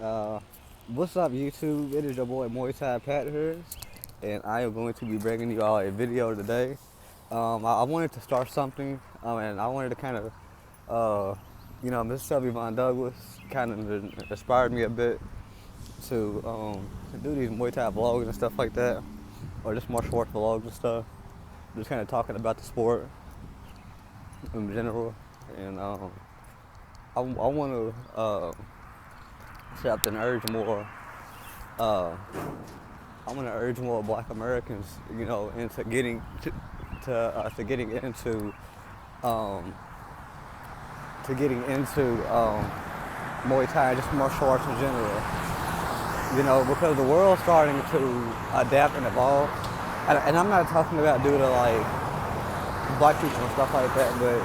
Uh, what's up, YouTube? It is your boy Muay Thai Pat here, and I am going to be bringing you all a video today. I wanted to start something, and I wanted to kind of, Miss Shelby Von Douglas kind of inspired me a bit to do these Muay Thai vlogs and stuff like that, or just martial arts vlogs and stuff. Just kind of talking about the sport in general, and I want to set and urge more. I want to urge more Black Americans, into getting to getting into Muay Thai, just martial arts in general. Because the world's starting to adapt and evolve, and I'm not talking about due to like Black people and stuff like that, but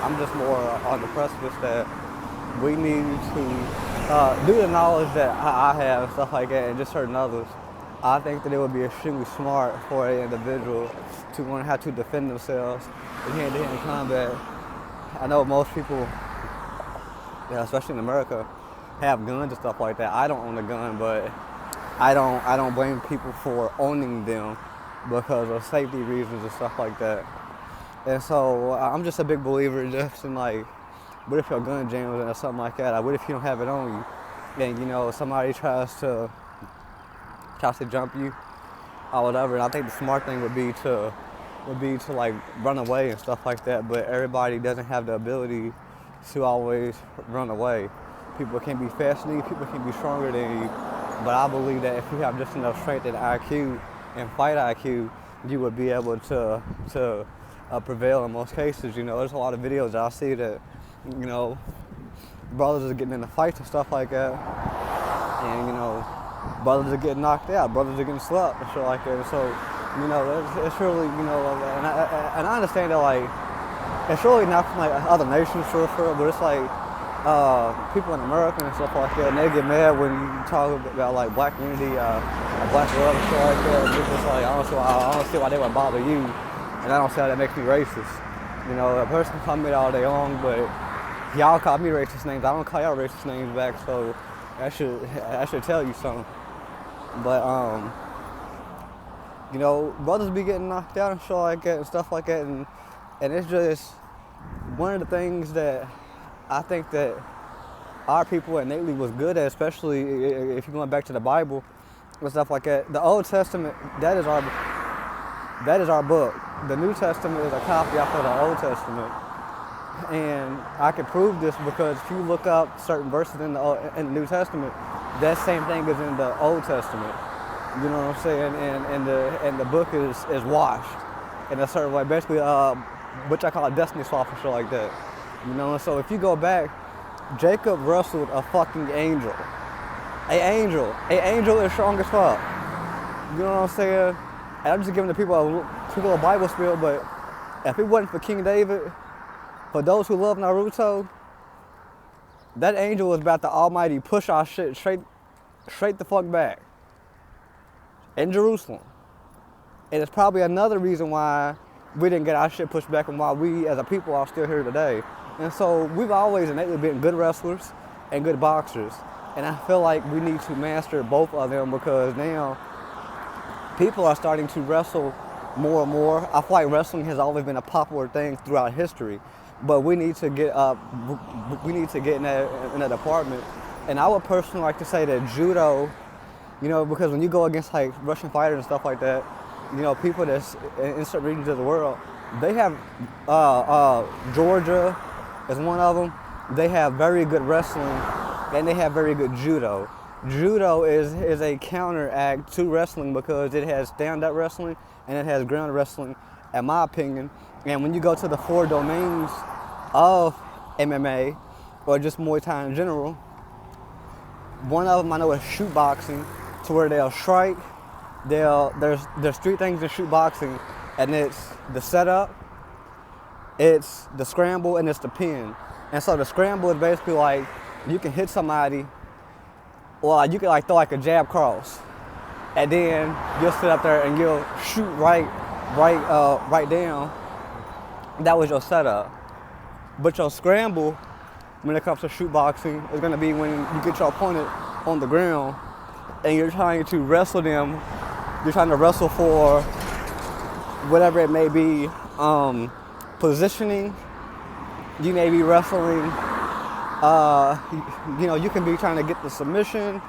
I'm just more on the precipice that we need to, due to the knowledge that I have and stuff like that, and just certain others, I think that it would be extremely smart for an individual to learn how to defend themselves in hand-to-hand combat. I know most people, especially in America, have guns and stuff like that. I don't own a gun, but I don't blame people for owning them because of safety reasons and stuff like that. And so I'm just a big believer just in like, what if your gun jams or something like that? What if you don't have it on you, and somebody tries to jump you or whatever? And I think the smart thing would be to like run away and stuff like that. But everybody doesn't have the ability to always run away. People can be faster than you, people can be stronger than you. But I believe that if you have just enough strength and IQ and fight IQ, you would be able to prevail in most cases. There's a lot of videos that I see that, brothers are getting into fights and stuff like that, and brothers are getting knocked out, brothers are getting slapped and shit like that. So, it's really, and I understand that like it's really not from like other nations for real, but it's like people in America and stuff like that, and they get mad when you talk about like Black unity, Black love and shit like that. It's just like I don't see why they would bother you, and I don't see how that makes me racist. A person can call me that all day long, but y'all call me racist names. I don't call y'all racist names back, so I should tell you something. But brothers be getting knocked out and shit like that and stuff like that, and it's just one of the things that I think that our people innately was good at, especially if you're going back to the Bible and stuff like that. The Old Testament, that is our book. The New Testament is a copy off of the Old Testament. And I can prove this because if you look up certain verses in the New Testament, that same thing is in the Old Testament. You know what I'm saying? And the book is washed in a certain way, basically, which I call a destiny swap and shit like that. So if you go back, Jacob wrestled a fucking angel. An angel is strong as fuck. You know what I'm saying? And I'm just giving the people a Bible spiel, but if it wasn't for King David, for those who love Naruto, that angel was about to almighty push our shit straight the fuck back in Jerusalem. And it's probably another reason why we didn't get our shit pushed back and why we as a people are still here today. And so we've always innately been good wrestlers and good boxers. And I feel like we need to master both of them because now people are starting to wrestle more and more. I feel like wrestling has always been a popular thing throughout history, but we need to get up. We need to get in that department. And I would personally like to say that judo, because when you go against like Russian fighters and stuff like that, people that's in certain regions of the world, they have Georgia is one of them. They have very good wrestling, and they have very good judo. Judo is a counteract to wrestling because it has stand-up wrestling and it has ground wrestling, in my opinion. And when you go to the four domains of MMA or just Muay Thai in general, one of them I know is shoot boxing, to where they'll strike. There's three things in shoot boxing, and it's the setup, it's the scramble, and it's the pin. And so the scramble is basically like you can hit somebody, or you can like throw like a jab cross, and then you'll sit up there and you'll shoot right down. That was your setup. But your scramble when it comes to shoot boxing is going to be when you get your opponent on the ground and you're trying to wrestle them. You're trying to wrestle for whatever it may be, positioning. You may be wrestling. You can be trying to get the submission,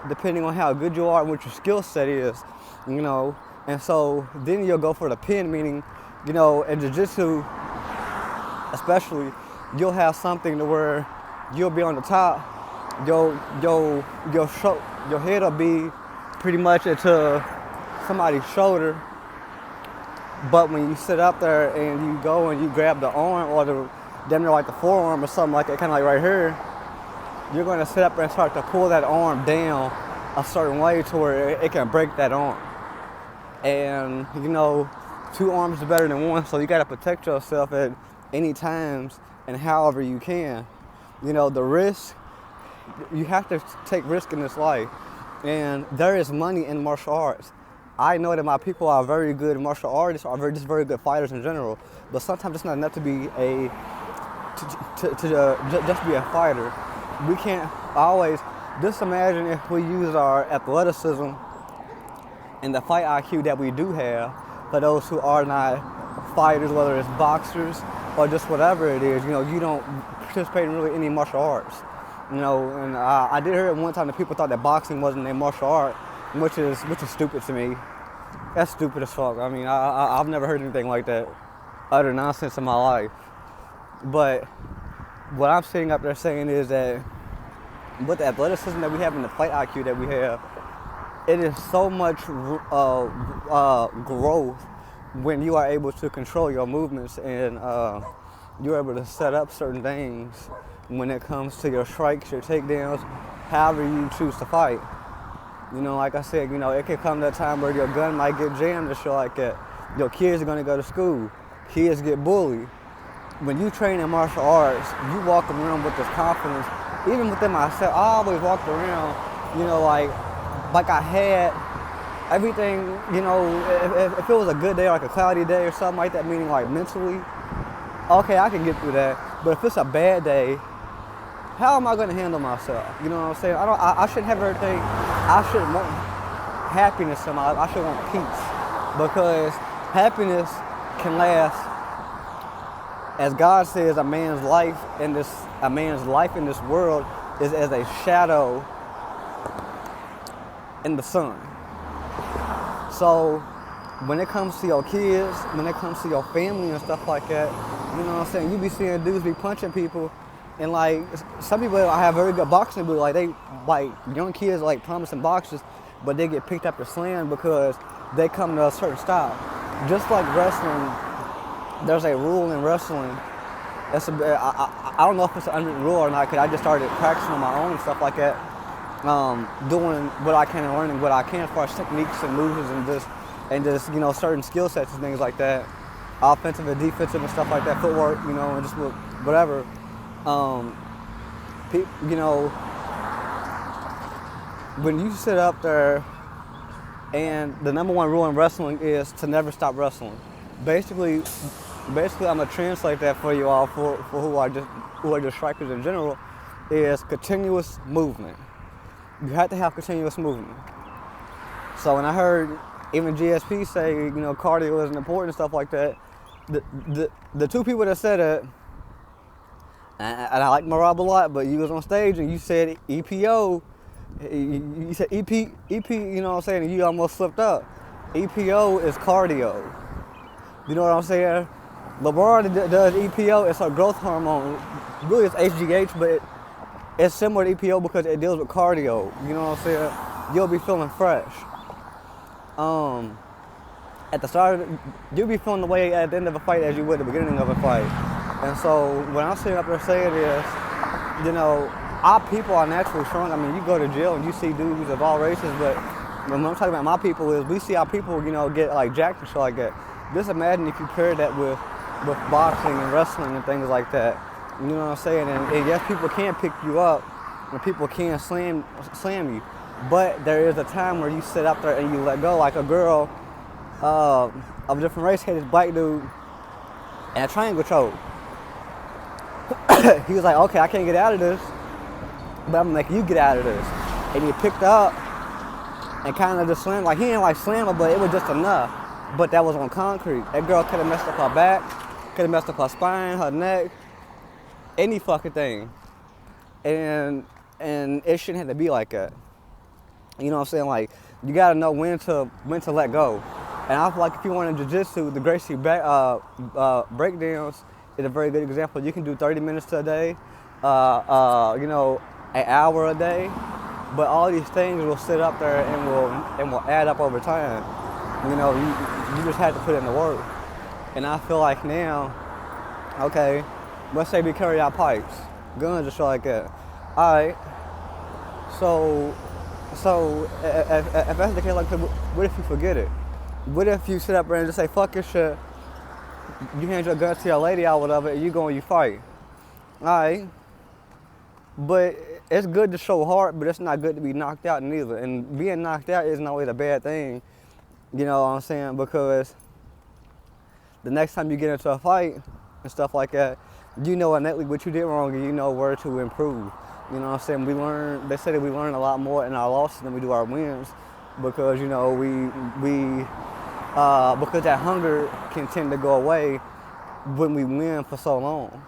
depending on how good you are and what your skill set is, And so then you'll go for the pin, meaning, in jiu-jitsu, especially, you'll have something to where you'll be on the top. Your head will be pretty much into somebody's shoulder. But when you sit up there and you go and you grab the arm or the damn near like the forearm or something like that, kind of like right here, you're going to sit up there and start to pull that arm down a certain way to where it can break that arm. And, two arms is better than one, so you got to protect yourself at any times and however you can. The risk, you have to take risk in this life. And there is money in martial arts. I know that my people are very good martial artists, are just very good fighters in general, but sometimes it's not enough to be just be a fighter. We can't always, just imagine if we use our athleticism and the fight IQ that we do have for those who are not fighters, whether it's boxers or just whatever it is, you don't participate in really any martial arts. And I did hear it one time that people thought that boxing wasn't a martial art, which is stupid to me. That's stupid as fuck. I mean, I've never heard anything like that, utter nonsense in my life. But what I'm sitting up there saying is that with the athleticism that we have and the fight IQ that we have, it is so much growth when you are able to control your movements and you're able to set up certain things when it comes to your strikes, your takedowns, however you choose to fight. Like I said, it can come to a time where your gun might get jammed and shit like that. Your kids are going to go to school. Kids get bullied. When you train in martial arts, you walk around with this confidence. Even within myself, I always walked around, like I had everything, if it was a good day, like a cloudy day or something like that, meaning like mentally, okay, I can get through that. But if it's a bad day, how am I going to handle myself? You know what I'm saying? I shouldn't have everything. I shouldn't want happiness in my life. I should want peace, because happiness can last. As God says, a man's life in this world is as a shadow in the sun. So when it comes to your kids, when it comes to your family and stuff like that, you know what I'm saying? You be seeing dudes be punching people. And like some people have very good boxing, but young kids promising boxers, but they get picked up to slam because they come to a certain style. Just like wrestling, there's a rule in wrestling. I don't know if it's an unwritten rule or not, because I just started practicing on my own and stuff like that, doing what I can and learning what I can as far as techniques and moves and just certain skill sets and things like that, offensive and defensive and stuff like that, footwork, and just whatever. When you sit up there, and the number one rule in wrestling is to never stop wrestling. Basically, I'm gonna translate that for you all, for who are just strikers in general, is continuous movement. You have to have continuous movement. So when I heard even GSP say, cardio is important and stuff like that, the two people that said it, and I like Marab a lot, but you was on stage and you said EPO. You said EP, you know what I'm saying, and you almost slipped up. EPO is cardio. You know what I'm saying? LeBron does EPO, it's a growth hormone. Really it's HGH, but it's similar to EPO because it deals with cardio. You know what I'm saying? You'll be feeling fresh. At the start, you'll be feeling the way at the end of a fight as you would at the beginning of a fight. And so when I'm sitting up there saying this, our people are naturally strong. I mean, you go to jail and you see dudes of all races, but when I'm talking about my people is we see our people, get jacked and shit like that. Just imagine if you pair that with boxing and wrestling and things like that. You know what I'm saying? And yes, people can pick you up and people can slam you, but there is a time where you sit up there and you let go. Like a girl of a different race had this black dude and a triangle choke. He was like, okay, I can't get out of this, but I'm gonna make you get out of this. And he picked her up and kind of just slammed, like he didn't like slam her, but it was just enough. But that was on concrete. That girl could have messed up her back, could have messed up her spine, her neck, any fucking thing. And it shouldn't have to be like that. You know what I'm saying? Like, you gotta know when to let go. And I feel like if you want to jiu-jitsu, the Gracie breakdowns is a very good example. You can do 30 minutes a day, you know, an hour a day, but all these things will sit up there and will add up over time. You know, you just have to put in the work. And I feel like now, okay, let's say we carry out pipes, guns and shit like that. All right, so if that's the case, like, what if you forget it? What if you sit up there and just say, fuck your shit, you hand your gun to your lady out, whatever, and you go and you fight? All right, but it's good to show heart, but it's not good to be knocked out neither. And being knocked out isn't always a bad thing, you know what I'm saying? Because the next time you get into a fight and stuff like that, you know innately what you did wrong and you know where to improve. You know what I'm saying? They say that we learn a lot more in our losses than we do our wins, because, you know, because that hunger can tend to go away when we win for so long.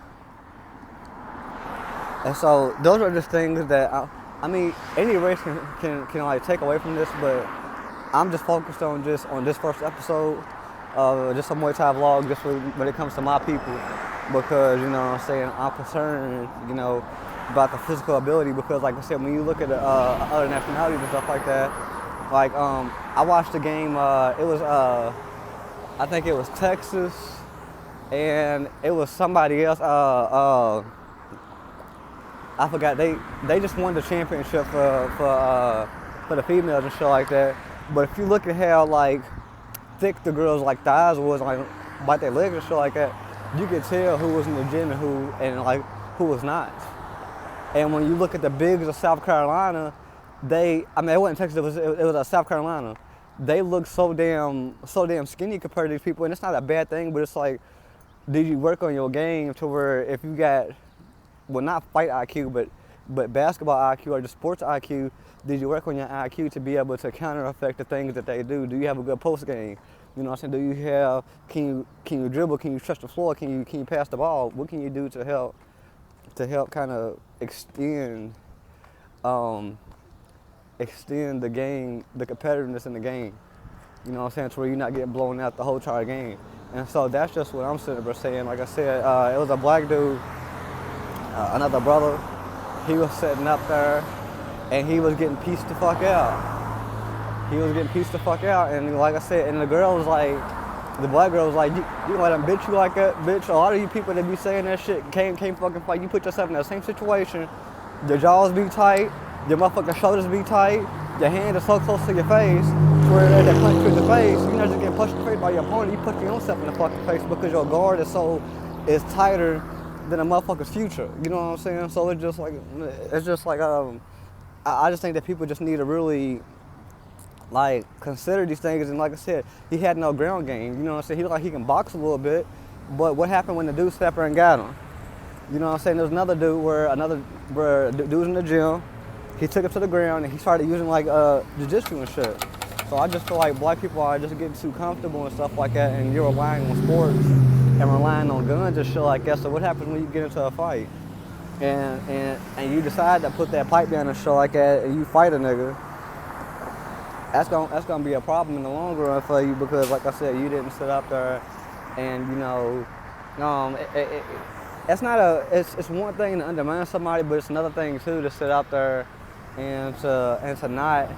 And so those are just things that, I mean, any race can like take away from this, but I'm just focused on this first episode of just a Muay Thai vlog, just when it comes to my people, because, you know what I'm saying, I'm concerned, you know, about the physical ability, because, like I said, when you look at other nationalities and stuff like that, like, I watched the game, it was, I think it was Texas, and it was somebody else, I forgot, they just won the championship for the females and shit like that. But if you look at how, like, thick the girls' like thighs was, like their legs and shit like that, you could tell who was in the gym and who was not. And when you look at the bigs of South Carolina, it wasn't Texas, it was South Carolina. They look so damn skinny compared to these people, and it's not a bad thing, but it's like, did you work on your game to where if you got, well, not fight IQ, but basketball IQ or just sports IQ, did you work on your IQ to be able to counter affect the things that they do? Do you have a good post game? You know what I'm saying? Can you dribble? Can you stretch the floor? Can you pass the ball? What can you do to help kind of extend the game, the competitiveness in the game? You know what I'm saying? To where you're not getting blown out the whole entire game. And so that's just what I'm sitting there saying. Like I said, it was a black dude, another brother. He was sitting up there and he was getting pieced the fuck out. And like I said, and the girl was like, the black girl was like, you gonna let them bitch you like that, bitch? A lot of you people that be saying that shit can't fucking fight. You put yourself in that same situation. Your jaws be tight, your motherfucking shoulders be tight, your hand is so close to your face, where they punch you in the face, you're not just getting punched in the face by your opponent, you punch your own self in the fucking face because your guard is tighter than a motherfucker's future. You know what I'm saying? So it's just like I just think that people just need to really, like, consider these things. And like I said, he had no ground game. You know what I'm saying? He looked like he can box a little bit, but what happened when the dude stepped in and got him? You know what I'm saying? There was another dude where the dude was in the gym. He took him to the ground and he started using like jiu-jitsu and shit. So I just feel like black people are just getting too comfortable and stuff like that, and you're relying on sports and relying on guns and shit like that. So what happens when you get into a fight and you decide to put that pipe down and shit like that, and you fight a nigga? That's gonna be a problem in the long run for you, because like I said, you didn't sit up there and, you know, it's one thing to undermine somebody, but it's another thing too to sit up there and to not,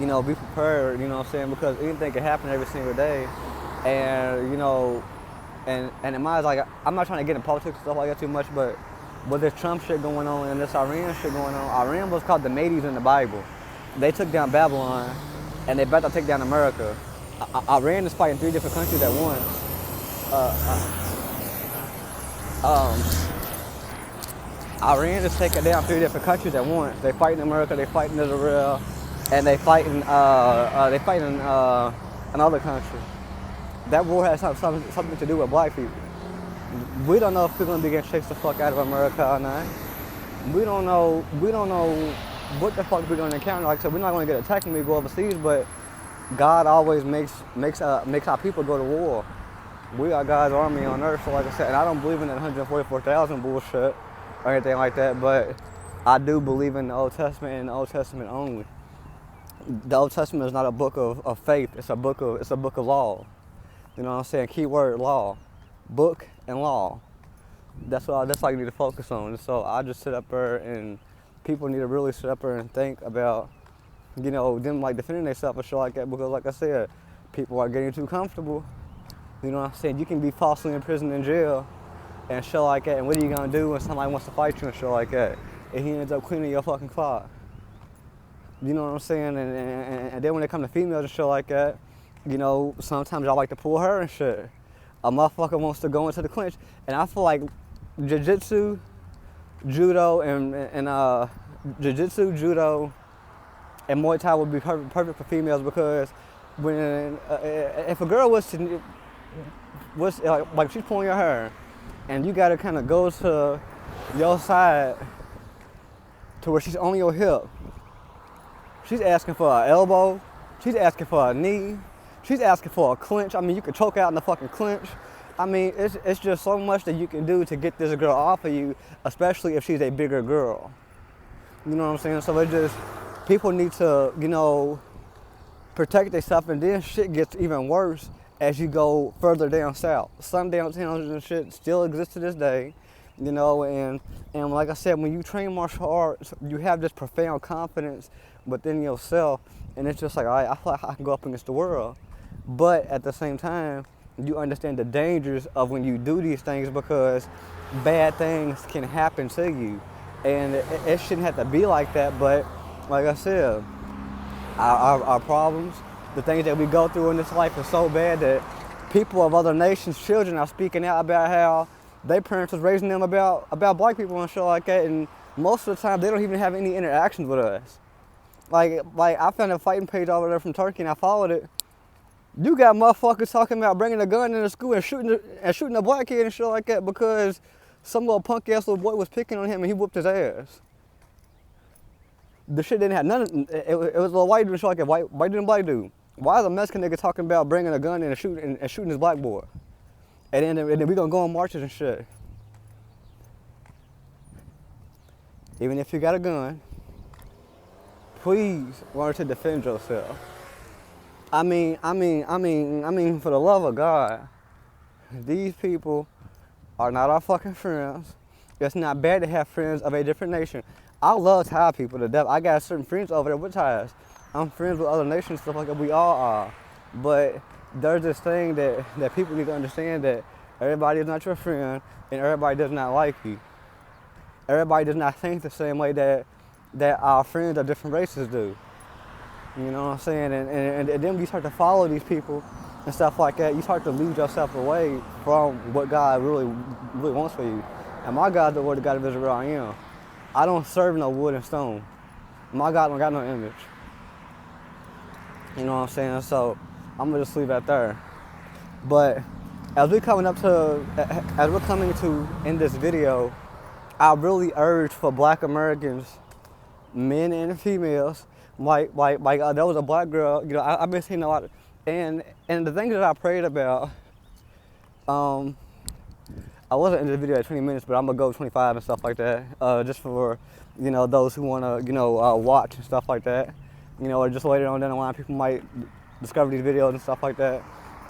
you know, be prepared, you know what I'm saying, because anything can happen every single day. And, you know, and in my eyes, like, I'm not trying to get in politics and stuff like that too much, but with this Trump shit going on and this Iran shit going on, Iran was called the Medes in the Bible. They took down Babylon, and they about to take down America. Iran is fighting 3 different countries at once. Iran is taking down 3 different countries at once. They fighting America, they fighting Israel, and they fighting another country. That war has something to do with black people. We don't know if we're gonna be getting chased the fuck out of America or not. We don't know what the fuck we're gonna encounter. Like I said, we're not gonna get attacked when we go overseas, but God always makes our people go to war. We are God's army on earth, so like I said, and I don't believe in that 144,000 bullshit or anything like that, but I do believe in the Old Testament and the Old Testament only. The Old Testament is not a book of faith, it's a book of law. You know what I'm saying? Key word, law. Book and law. That's all you need to focus on. And so I just sit up there, and people need to really sit up there and think about, them like defending themselves and shit like that, because like I said, people are getting too comfortable. You know what I'm saying? You can be falsely imprisoned in jail and shit like that, and what are you gonna do when somebody wants to fight you and shit like that? And he ends up cleaning your fucking clock. You know what I'm saying? And then when it comes to females and shit like that, sometimes y'all like to pull her and shit. A motherfucker wants to go into the clinch, and I feel like jiu-jitsu, judo, and Muay Thai would be perfect for females, because when if a girl was like she's pulling your hair, and you gotta kind of go to your side to where she's on your hip, she's asking for an elbow, she's asking for a knee, she's asking for a clinch. I mean, you could choke out in the fucking clinch. I mean, it's just so much that you can do to get this girl off of you, especially if she's a bigger girl. You know what I'm saying? So it just, people need to, protect themselves, and then shit gets even worse as you go further down south. Some downtowns and shit still exist to this day, and like I said, when you train martial arts, you have this profound confidence within yourself, and it's just like, all right, I feel like I can go up against the world. But at the same time, you understand the dangers of when you do these things, because bad things can happen to you. And it shouldn't have to be like that, but like I said, our problems, the things that we go through in this life are so bad that people of other nations' children are speaking out about how their parents was raising them about black people and shit like that, and most of the time they don't even have any interactions with us. Like I found a fighting page over there from Turkey, and I followed it. You got motherfuckers talking about bringing a gun into school and shooting a black kid and shit like that because some little punk ass little boy was picking on him and he whooped his ass. The shit didn't have none. It was a little white dude and shit like that. White dude and black dude. Why is a Mexican nigga talking about bringing a gun in and shooting his black boy? And then we gonna go on marches and shit. Even if you got a gun, please learn to defend yourself. I mean, for the love of God, these people are not our fucking friends. It's not bad to have friends of a different nation. I love Thai people to death. I got certain friends over there with Thais. I'm friends with other nations, stuff like that. We all are. But there's this thing that people need to understand, that everybody is not your friend and everybody does not like you. Everybody does not think the same way that our friends of different races do. You know what I'm saying? And then when you start to follow these people and stuff like that, you start to lead yourself away from what God really wants for you. And my God, the Lord, the God of Israel, I am. I don't serve no wood and stone. My God don't got no image. You know what I'm saying? So I'm gonna just leave that there. But as we're coming to in this video, I really urge for Black Americans, men and females, like there was a black girl, I've been seeing a lot of, and the things that I prayed about, I wasn't in the video at 20 minutes, but I'm gonna go 25 and stuff like that, just for, those who wanna, watch and stuff like that, or just later on down the line, people might discover these videos and stuff like that,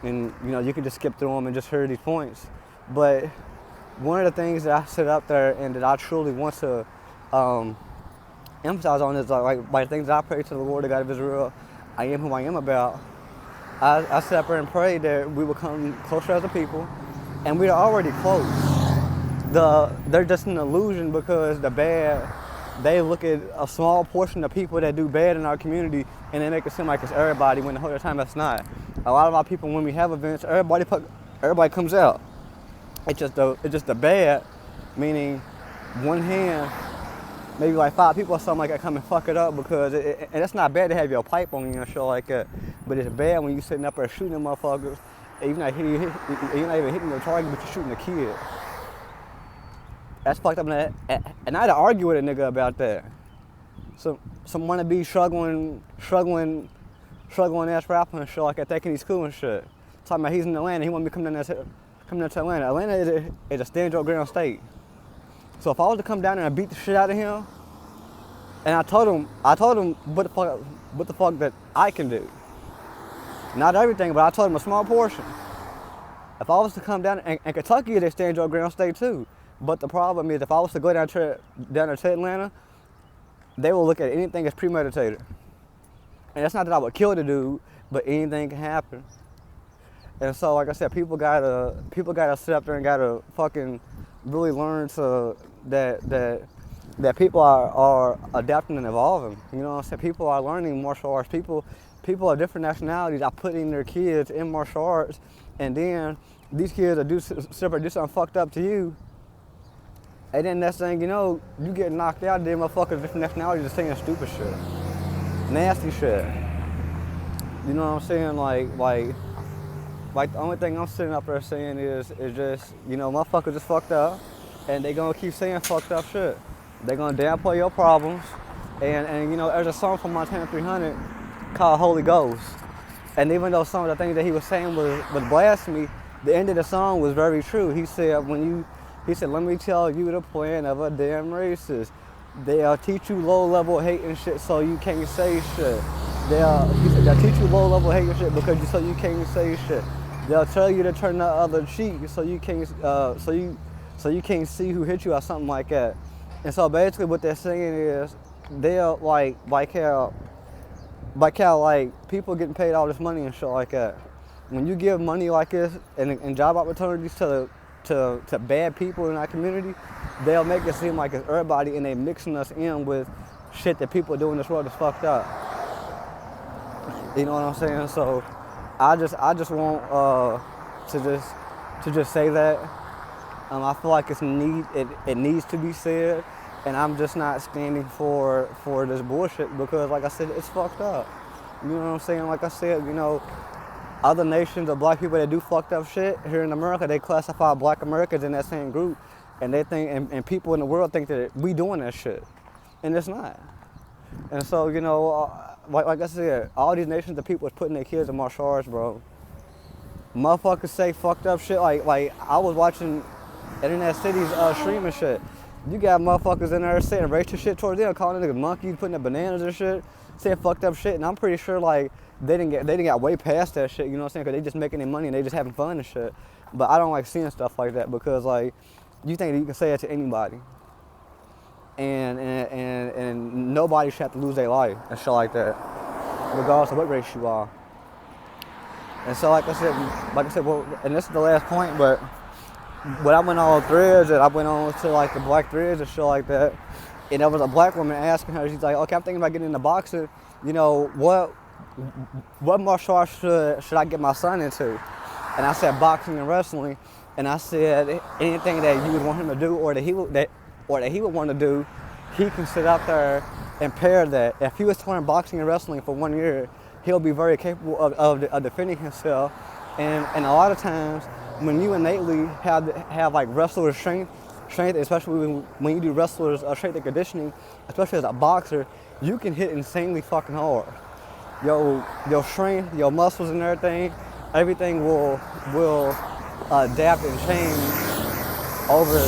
and, you can just skip through them and just hear these points. But one of the things that I sit up there and that I truly want to, emphasize on is like things that I pray to the Lord, the God of Israel, I am who I am about. I sit up there and pray that we will come closer as a people, and we're already close. They're just an illusion, because they look at a small portion of people that do bad in our community and they make it seem like it's everybody, when the whole time that's not. A lot of our people, when we have events, everybody comes out. It's just the bad, meaning one hand, maybe like 5 people or something like that come and fuck it up, because and it's not bad to have your pipe on you and shit like that, but it's bad when you sitting up there shooting motherfuckers you're not even hitting the target, but you're shooting a kid. That's fucked up. And I had to argue with a nigga about that. Some wannabe struggling ass rapper and shit like that, thinking he's cool and shit. Talking about he's in Atlanta, he want me to come down to Atlanta. Atlanta is a stand your ground state. So if I was to come down there and beat the shit out of him, and I told him what the fuck that I can do. Not everything, but I told him a small portion. If I was to come down, and Kentucky is a stand your ground state too. But the problem is, if I was to go down to Atlanta, they will look at anything as premeditated. And that's not that I would kill the dude, but anything can happen. And so, like I said, people gotta sit up there and gotta fucking really learn to that people are adapting and evolving. You know what I'm saying? People are learning martial arts. People of different nationalities are putting their kids in martial arts, and then these kids will do something fucked up to you. And then next thing you know, you get knocked out, then motherfuckers of different nationalities are saying stupid shit. Nasty shit. You know what I'm saying? Like the only thing I'm sitting up there saying is just, you know, motherfuckers just fucked up, and they gonna keep saying fucked up shit. They gonna downplay your problems, and you know, there's a song from Montana 300 called Holy Ghost. And even though some of the things that he was saying was blasphemy, the end of the song was very true. He said, let me tell you the plan of a damn racist. They'll teach you low-level hate and shit so you can't say shit. They'll teach you low-level hate and shit so you can't say shit. They'll tell you to turn the other cheek so you can't see who hit you or something like that. And so basically what they're saying is they'll like how people getting paid all this money and shit like that. When you give money like this and job opportunities to bad people in our community, they'll make it seem like it's everybody, and they mixing us in with shit that people do in this world is fucked up. You know what I'm saying? So I just want to just say that. I feel like it needs to be said, and I'm just not standing for this bullshit because, like I said, it's fucked up. You know what I'm saying? Like I said, you know, other nations of black people that do fucked up shit here in America, they classify black Americans in that same group, and they think, and people in the world think that we doing that shit, and it's not. And so, you know, like I said, all these nations of people is putting their kids in martial arts, bro. Motherfuckers say fucked up shit. Like I was watching Internet City's streaming shit. You got motherfuckers in there saying racist shit towards them, calling niggas monkeys, putting up bananas and shit, saying fucked up shit, and I'm pretty sure like they didn't get way past that shit. You know what I'm saying? Because they just making their money and they just having fun and shit. But I don't like seeing stuff like that because like you think that you can say it to anybody, and nobody should have to lose their life and shit like that, regardless of what race you are. And so like I said, well, and this is the last point, but when I went on threads, and I went on to like the black threads and shit like that, and there was a black woman asking her, she's like, okay, I'm thinking about getting into boxing, you know, what martial arts should I get my son into? And I said boxing and wrestling, and I said anything that you would want him to do or that he would want to do, he can sit out there and pair that. If he was to learn boxing and wrestling for 1 year, he'll be very capable of defending himself. And a lot of times, when you innately have like wrestler strength, especially when you do wrestler's strength and conditioning, especially as a boxer, you can hit insanely fucking hard. Your strength, your muscles and everything will adapt and change over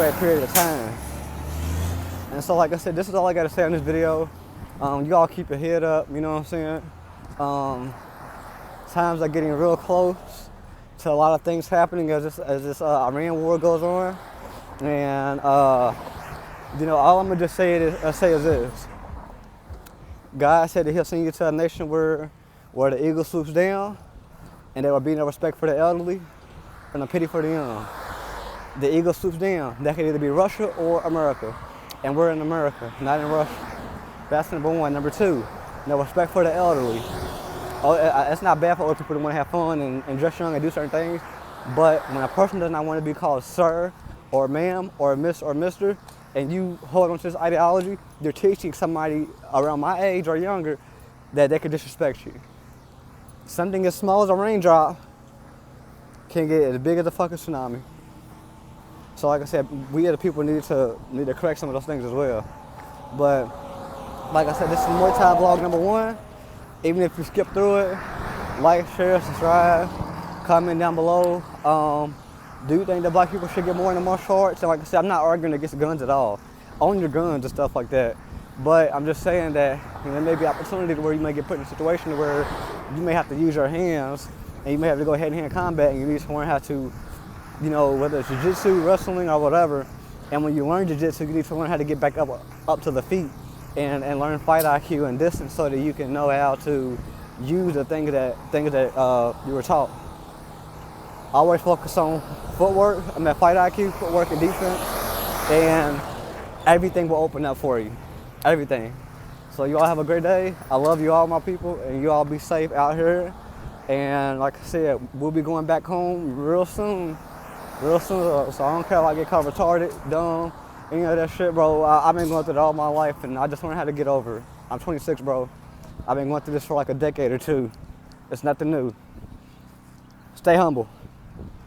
a period of time. And so like I said, this is all I gotta say on this video. You all keep your head up, you know what I'm saying? Times are getting real close to a lot of things happening as this Iran war goes on. And you know, all I'm gonna just say is this. God said that he'll send you to a nation where the eagle swoops down and there will be no respect for the elderly and no pity for the young. The eagle swoops down. That could either be Russia or America. And we're in America, not in Russia. That's number one. Number two, no respect for the elderly. It's not bad for older people to want to have fun and dress young and do certain things, but when a person does not want to be called sir or ma'am or miss or mister, and you hold on to this ideology, you're teaching somebody around my age or younger that they could disrespect you. Something as small as a raindrop can get as big as a fucking tsunami. So like I said, we as the people need to correct some of those things as well. But like I said, this is Muay Thai vlog number 1. Even if you skip through it, like, share, subscribe, comment down below. Do you think that black people should get more into martial arts? And like I said, I'm not arguing against guns at all. Own your guns and stuff like that. But I'm just saying that there may be opportunity where you may get put in a situation where you may have to use your hands and you may have to go hand-to-hand combat and you need to learn how to, whether it's jiu-jitsu, wrestling, or whatever. And when you learn jiu-jitsu, you need to learn how to get back up to the feet and learn fight IQ and distance so that you can know how to use the things that you were taught. Always focus on footwork, fight IQ, footwork and defense, and everything will open up for you. Everything. So you all have a great day. I love you all, my people, and you all be safe out here. And like I said, we'll be going back home real soon. So I don't care if I get caught retarded, dumb, any of that shit, bro. I've been going through it all my life, and I just learned how to get over it. I'm 26, bro. I've been going through this for like a decade or two. It's nothing new. Stay humble.